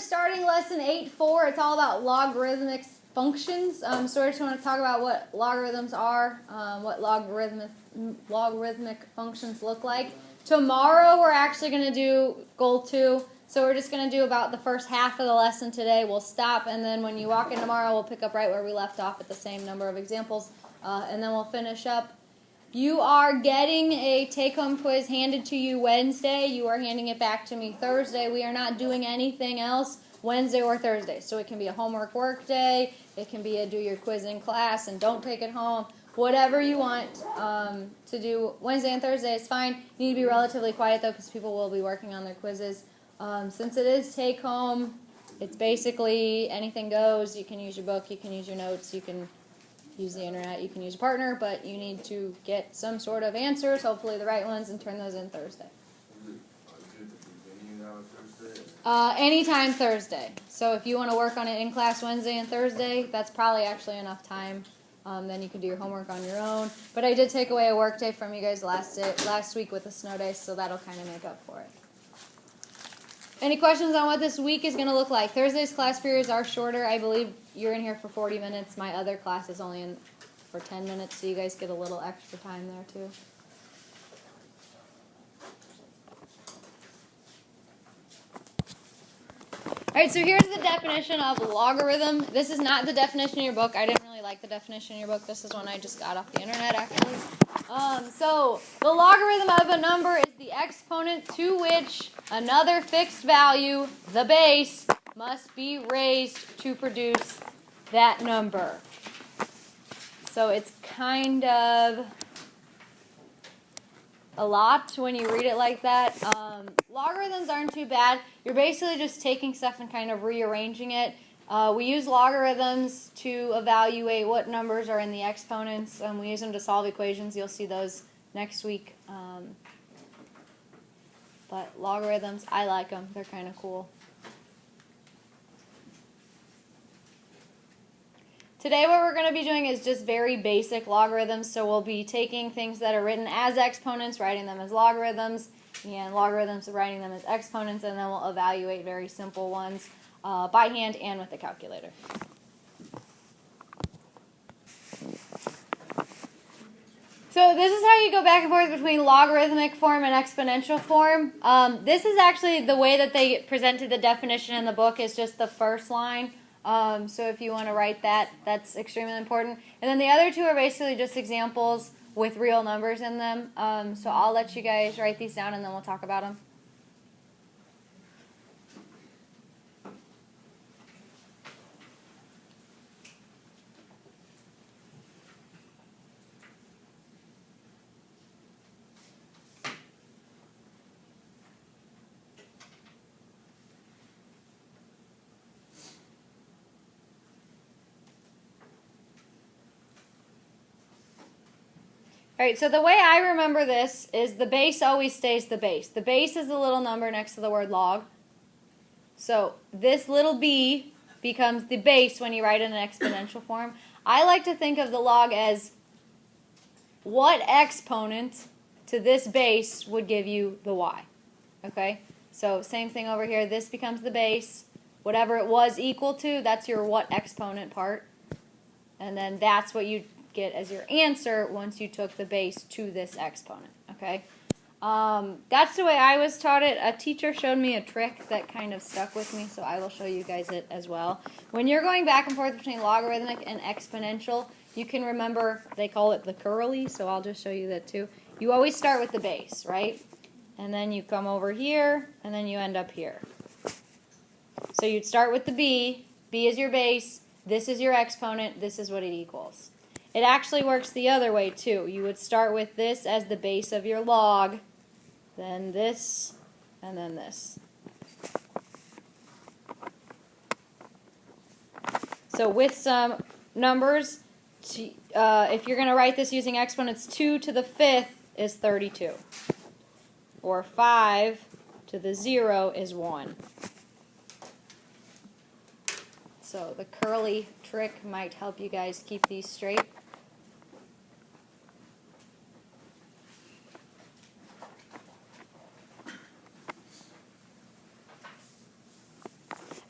starting lesson 8.4. It's all about logarithmic functions. So I just want to talk about what logarithms are, what logarithmic functions look like. Tomorrow we're actually going to do goal 2. So we're just going to do about the first half of the lesson today. We'll stop, and then when you walk in tomorrow, we'll pick up right where we left off at the same number of examples, and then we'll finish up. You are getting a take-home quiz handed to you Wednesday. You are handing it back to me Thursday. We are not doing anything else Wednesday or Thursday. So it can be a homework work day. It can be a do your quiz in class and don't take it home. Whatever you want to do Wednesday and Thursday is fine. You need to be relatively quiet, though, because people will be working on their quizzes. Since it is take-home, it's basically anything goes. You can use your book. You can use your notes. You can use the internet, you can use a partner, but you need to get some sort of answers, hopefully the right ones, and turn those in Thursday. Anytime Thursday. So if you want to work on it in class Wednesday and Thursday, that's probably actually enough time. Then you can do your homework on your own. But I did take away a work day from you guys last week with the snow day, so that'll kind of make up for it. Any questions on what this week is going to look like? Thursday's class periods are shorter. I believe you're in here for 40 minutes. My other class is only in for 10 minutes, so you guys get a little extra time there too. Alright, so here's the definition of logarithm. This is not the definition in your book. I didn't really like the definition in your book. This is one I just got off the internet, actually. So the logarithm of a number is the exponent to which another fixed value, the base, must be raised to produce that number. So it's kind of a lot when you read it like that. Logarithms aren't too bad. You're basically just taking stuff and kind of rearranging it. We use logarithms to evaluate what numbers are in the exponents. We use them to solve equations. You'll see those next week. But logarithms, I like them. They're kind of cool. Today what we're going to be doing is just very basic logarithms. So we'll be taking things that are written as exponents, writing them as logarithms, and logarithms, writing them as exponents, and then we'll evaluate very simple ones by hand and with a calculator. So this is how you go back and forth between logarithmic form and exponential form. This is actually the way that they presented the definition in the book is just the first line. So if you want to write that, that's extremely important. And then the other two are basically just examples with real numbers in them. So I'll let you guys write these down and then we'll talk about them. Alright, so the way I remember this is the base always stays the base. The base is the little number next to the word log. So this little b becomes the base when you write it in an exponential form. I like to think of the log as what exponent to this base would give you the y. Okay? So same thing over here. This becomes the base. Whatever it was equal to, that's your what exponent part. And then that's what you get as your answer once you took the base to this exponent. Okay, that's the way I was taught it. A teacher showed me a trick that kind of stuck with me, so I will show you guys it as well. When you're going back and forth between logarithmic and exponential, you can remember they call it the curly, so I'll just show you that too. You always start with the base, right? And then you come over here, and then you end up here. So you'd start with the b. B is your base. This is your exponent. This is what it equals. It actually works the other way too. You would start with this as the base of your log, then this, and then this. So with some numbers, if you're going to write this using exponents, 2 to the 5th is 32. Or 5 to the 0 is 1. So the curly trick might help you guys keep these straight.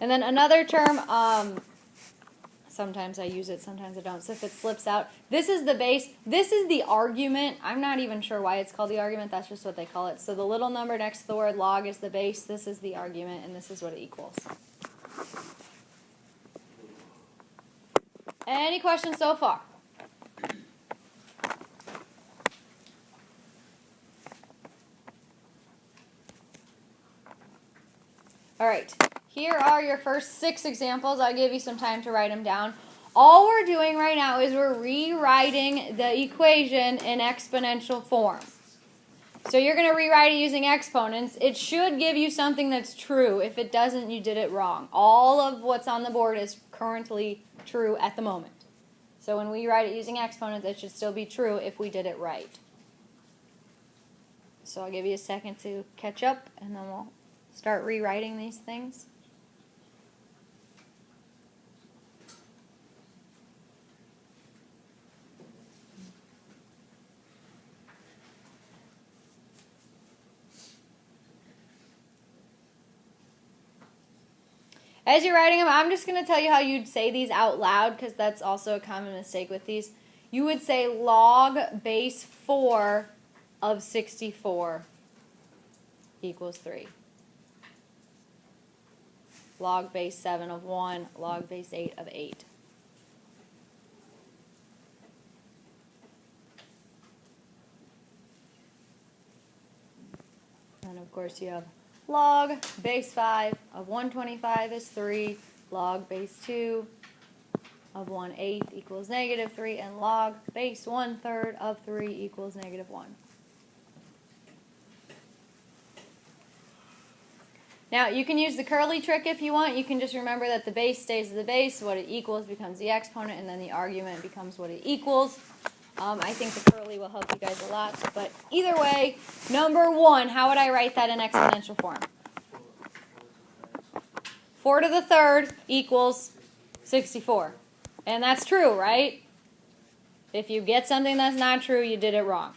And then another term, sometimes I use it, sometimes I don't. So if it slips out, this is the base. This is the argument. I'm not even sure why it's called the argument. That's just what they call it. So the little number next to the word log is the base. This is the argument, and this is what it equals. Any questions so far? All right, here are your first 6 examples. I'll give you some time to write them down. All we're doing right now is we're rewriting the equation in exponential form. So you're going to rewrite it using exponents. It should give you something that's true. If it doesn't, you did it wrong. All of what's on the board is currently true at the moment. So when we write it using exponents, it should still be true if we did it right. So I'll give you a second to catch up, and then we'll start rewriting these things. As you're writing them, I'm just going to tell you how you'd say these out loud, because that's also a common mistake with these. You would say log base 4 of 64 equals 3. Log base 7 of 1, log base 8 of 8. And of course you have log base 5 of 125 is 3, log base 2 of 1/8 equals -3, and log base 1/3 of 3 equals -1. Now, you can use the curly trick if you want. You can just remember that the base stays the base, what it equals becomes the exponent, and then the argument becomes what it equals. I think the curly will help you guys a lot. But either way, number 1, how would I write that in exponential form? 4 to the 3rd equals 64. And that's true, right? If you get something that's not true, you did it wrong.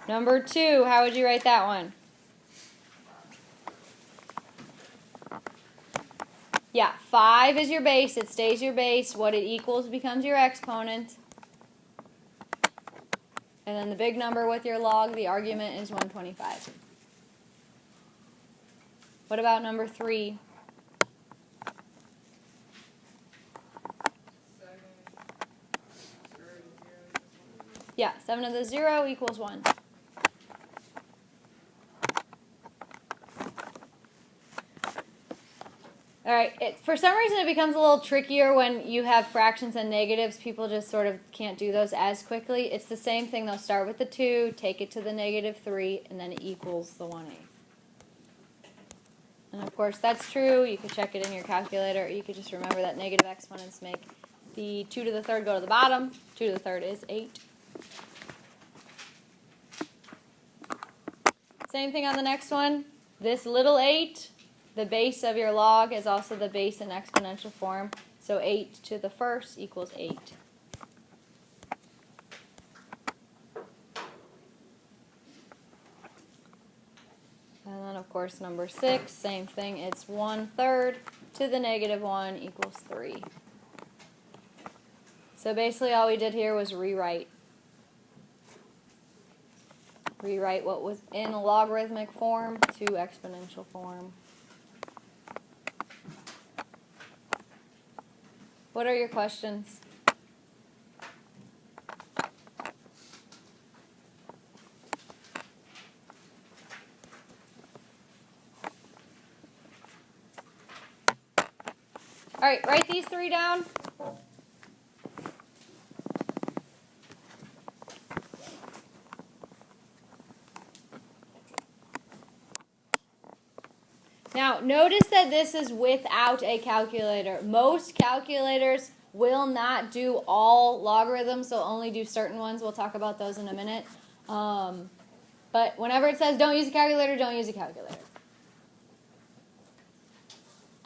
Number 2, how would you write that one? Yeah, 5 is your base. It stays your base. What it equals becomes your exponent. And then the big number with your log, the argument is 125. What about number 3? Yeah, 7 to the 0 equals 1. All right, for some reason it becomes a little trickier when you have fractions and negatives. People just sort of can't do those as quickly. It's the same thing. They'll start with the 2, take it to the -3, and then it equals the 1/8. And of course that's true. You could check it in your calculator, or you could just remember that negative exponents make the 2 to the 3rd go to the bottom. 2 to the 3rd is 8. Same thing on the next one. This little 8, the base of your log is also the base in exponential form. So 8 to the 1st equals 8. And then of course number 6, same thing. It's 1/3 to the -1 equals 3. So basically all we did here was rewrite what was in logarithmic form to exponential form. What are your questions? All right, write these 3 down. Now, notice that this is without a calculator. Most calculators will not do all logarithms, they'll only do certain ones. We'll talk about those in a minute. But whenever it says don't use a calculator, don't use a calculator.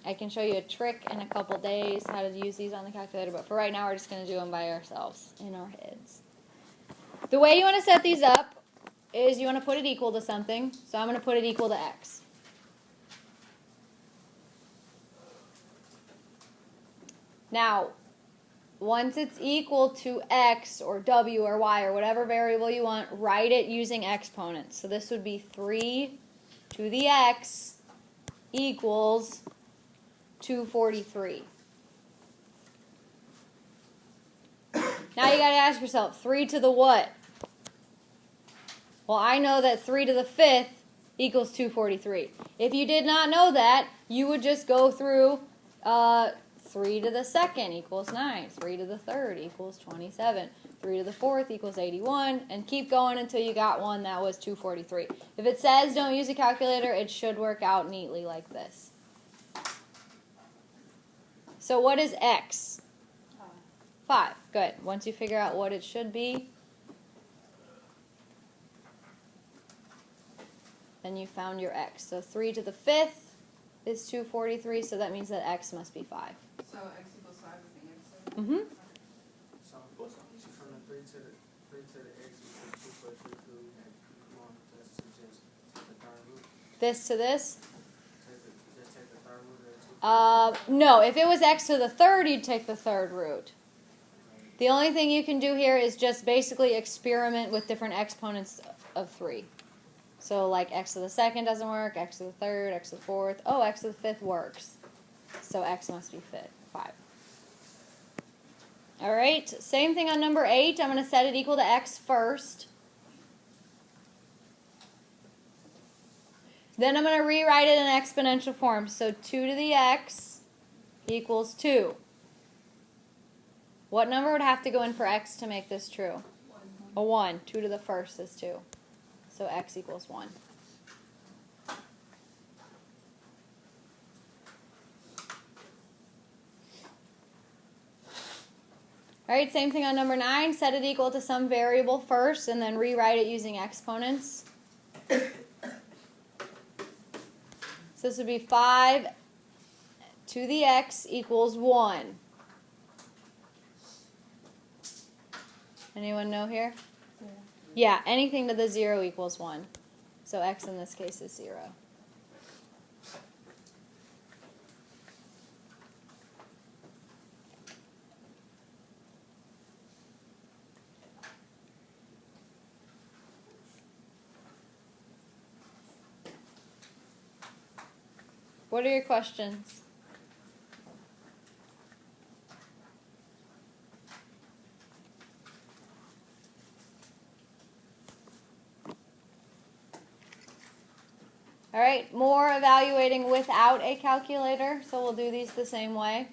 I can show you a trick in a couple days how to use these on the calculator, but for right now we're just going to do them by ourselves in our heads. The way you want to set these up is you want to put it equal to something. So I'm going to put it equal to x. Now, once it's equal to x or w or y or whatever variable you want, write it using exponents. So this would be 3 to the x equals 243. Now you got to ask yourself, 3 to the what? Well, I know that 3 to the 5th equals 243. If you did not know that, you would just go through 3 to the 2nd equals 9, 3 to the 3rd equals 27, 3 to the 4th equals 81, and keep going until you got one that was 243. If it says don't use a calculator, it should work out neatly like this. So what is x? 5. Good. Once you figure out what it should be, then you found your x. So 3 to the 5th is 243, so that means that x must be 5. So x equals 5 is the answer? Mm-hmm. So from the 3 to the x equals 243, you want us to just take the third root? This to this? Just take the third root of 243? No, if it was x to the 3rd, you'd take the 3rd root. The only thing you can do here is just basically experiment with different exponents of 3. So like x to the 2nd doesn't work, x to the 3rd, x to the 4th. Oh, x to the 5th works. So x must be 5. All right, same thing on number 8. I'm going to set it equal to x first. Then I'm going to rewrite it in exponential form. So 2 to the x equals 2. What number would have to go in for x to make this true? 1. A 1. 2 to the 1st is 2. So x equals 1. All right, same thing on number 9. Set it equal to some variable first and then rewrite it using exponents. So this would be 5 to the x equals 1. Anyone know here? Yeah, anything to the 0 equals 1. So x in this case is 0. What are your questions? All right, more evaluating without a calculator, so we'll do these the same way.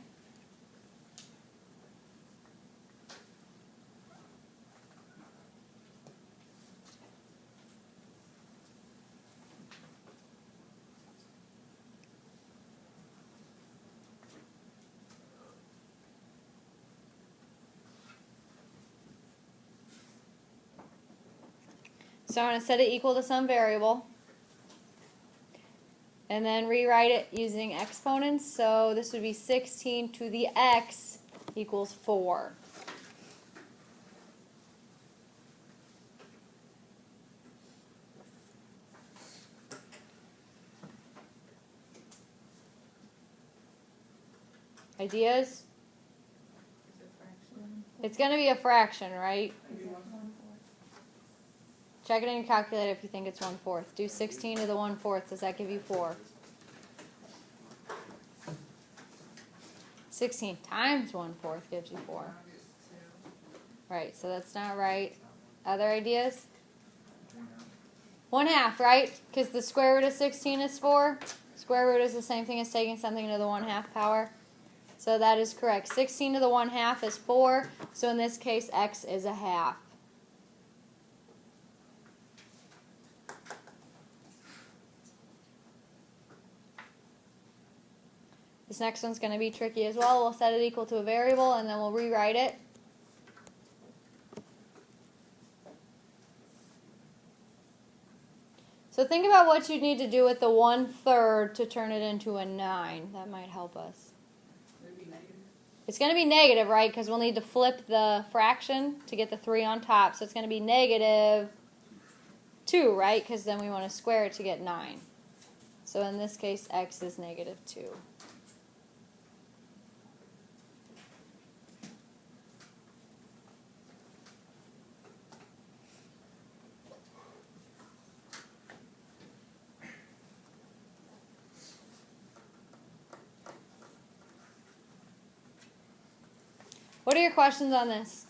So I'm going to set it equal to some variable. And then rewrite it using exponents. So this would be 16 to the x equals 4. Ideas? It's going to be a fraction, right? Check it in your calculator if you think it's 1/4. Do 16 to the 1/4. Does that give you 4? 16 times 1/4 gives you 4. Right, so that's not right. Other ideas? 1/2, right? Because the square root of 16 is 4. Square root is the same thing as taking something to the 1/2 power. So that is correct. 16 to the 1/2 is 4. So in this case, x is a half. This next one's going to be tricky as well. We'll set it equal to a variable and then we'll rewrite it. So think about what you need to do with the 1/3 to turn it into a 9. That might help us. It's going to be negative, right? Because we'll need to flip the fraction to get the 3 on top. So it's going to be -2, right? Because then we want to square it to get 9. So in this case, x is -2. What are your questions on this?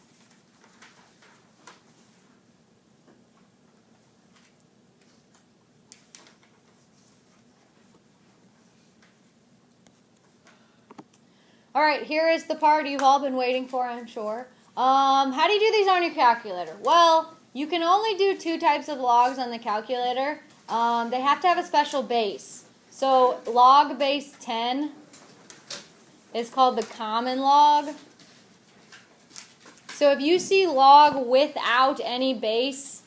All right, here is the part you've all been waiting for, I'm sure. How do you do these on your calculator? Well, you can only do two types of logs on the calculator. They have to have a special base. So log base 10 is called the common log. So if you see log without any base,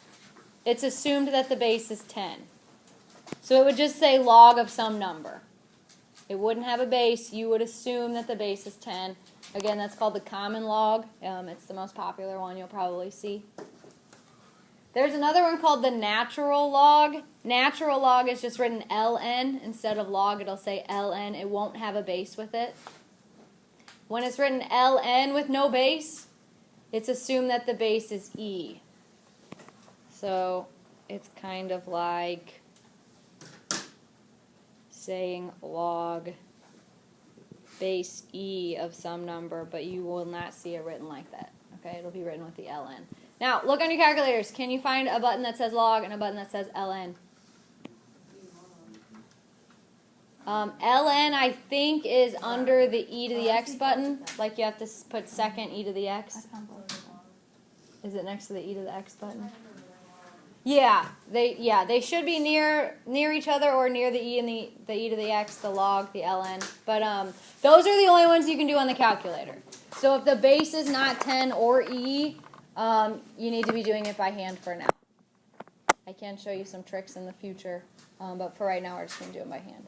it's assumed that the base is 10. So it would just say log of some number. It wouldn't have a base. You would assume that the base is 10. Again, that's called the common log. It's the most popular one you'll probably see. There's another one called the natural log. Natural log is just written ln. Instead of log, it'll say ln. It won't have a base with it. When it's written ln with no base, it's assumed that the base is e. So it's kind of like saying log base e of some number, but you will not see it written like that. Okay, it'll be written with the ln. Now, look on your calculators. Can you find a button that says log and a button that says ln? Ln, I think, is under the e to the x button. Like you have to put second e to the x. Is it next to the e to the x button? Yeah, they should be near each other or near the e and the e to the x, the log, the ln. But those are the only ones you can do on the calculator. So if the base is not 10 or e, you need to be doing it by hand for now. I can show you some tricks in the future, but for right now we're just going to do it by hand.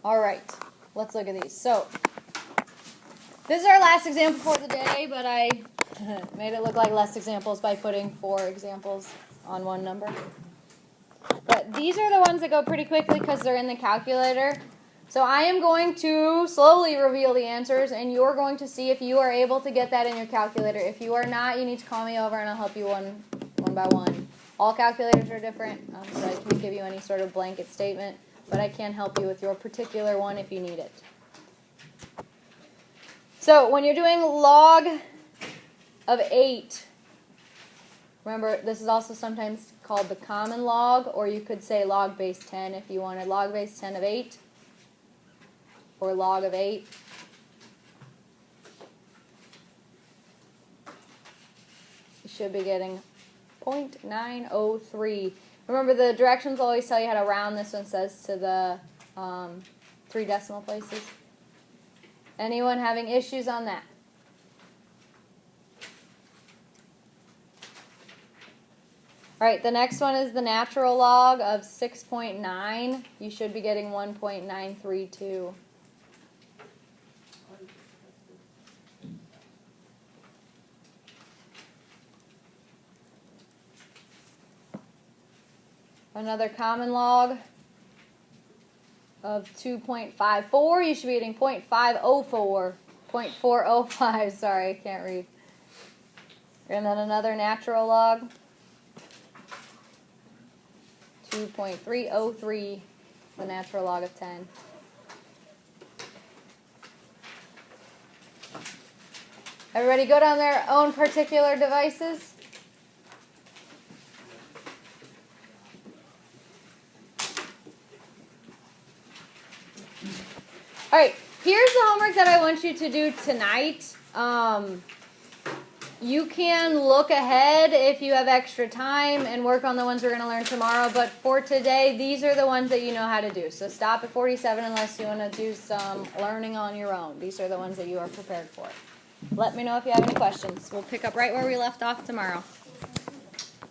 All right. Let's look at these. So, this is our last example for the day, but I made it look like less examples by putting 4 examples on one number. But these are the ones that go pretty quickly because they're in the calculator. So I am going to slowly reveal the answers, and you're going to see if you are able to get that in your calculator. If you are not, you need to call me over, and I'll help you one by one. All calculators are different, so I can't give you any sort of blanket statement. But I can help you with your particular one if you need it. So when you're doing log of 8, remember this is also sometimes called the common log, or you could say log base 10 if you wanted log base 10 of 8, or log of 8. You should be getting 0.903. Remember, the directions always tell you how to round. This one says to the 3 decimal places. Anyone having issues on that? All right, the next one is the natural log of 6.9. You should be getting 1.932. Another common log of 2.54. You should be getting 0.504. 0.405. Sorry, I can't read. And then another natural log. 2.303. The natural log of 10. Everybody good on their own particular devices? All right, here's the homework that I want you to do tonight. You can look ahead if you have extra time and work on the ones we're going to learn tomorrow. But for today, these are the ones that you know how to do. So stop at 47 unless you want to do some learning on your own. These are the ones that you are prepared for. Let me know if you have any questions. We'll pick up right where we left off tomorrow.